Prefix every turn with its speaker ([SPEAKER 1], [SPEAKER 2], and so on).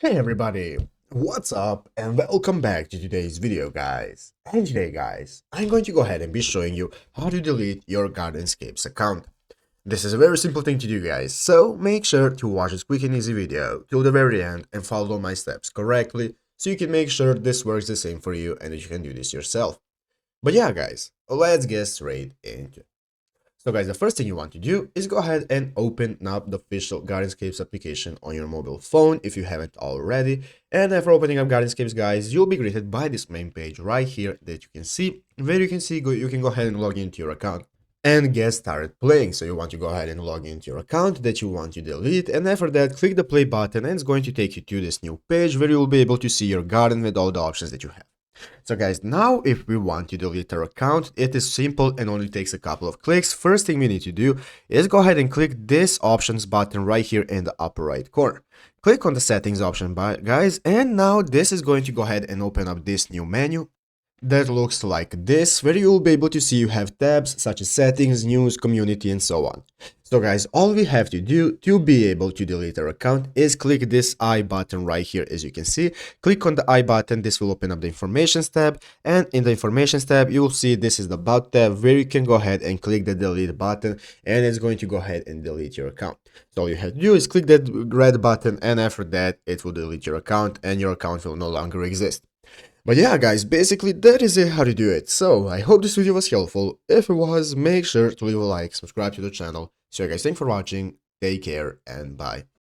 [SPEAKER 1] Hey everybody, what's up and welcome back to today's video guys. And today guys, I'm going to go ahead and be showing you how to delete your Gardenscapes account. This is a very simple thing to do guys, so make sure to watch this quick and easy video till the very end and follow my steps correctly so you can make sure this works the same for you and that you can do this yourself. But yeah guys, let's get straight into it. So guys, the first thing you want to do is go ahead and open up the official Gardenscapes application on your mobile phone if you haven't already. And after opening up Gardenscapes guys, you'll be greeted by this main page right here that you can see. Where you can see you can go ahead and log into your account and get started playing. So you want to go ahead and log into your account that you want to delete, and after that click the play button and it's going to take you to this new page where you'll be able to see your garden with all the options that you have. So guys, now if we want to delete our account, it is simple and only takes a couple of clicks. First thing we need to do is go ahead and click this options button right here in the upper right corner. Click on the settings option guys, and now this is going to go ahead and open up this new menu that looks like this, where you'll be able to see you have tabs such as settings, news, community, and so on. So guys, all we have to do to be able to delete our account is click this I button right here. As you can see, click on the I button, this will open up the informations tab, and in the informations tab you will see this is the about tab where you can go ahead and click the delete button, and it's going to go ahead and delete your account. So all you have to do is click that red button, and after that it will delete your account and your account will no longer exist. But yeah guys, basically that is it how to do it. So I hope this video was helpful. If it was, make sure to leave a like, subscribe to the channel. So guys, thanks for watching, take care and bye.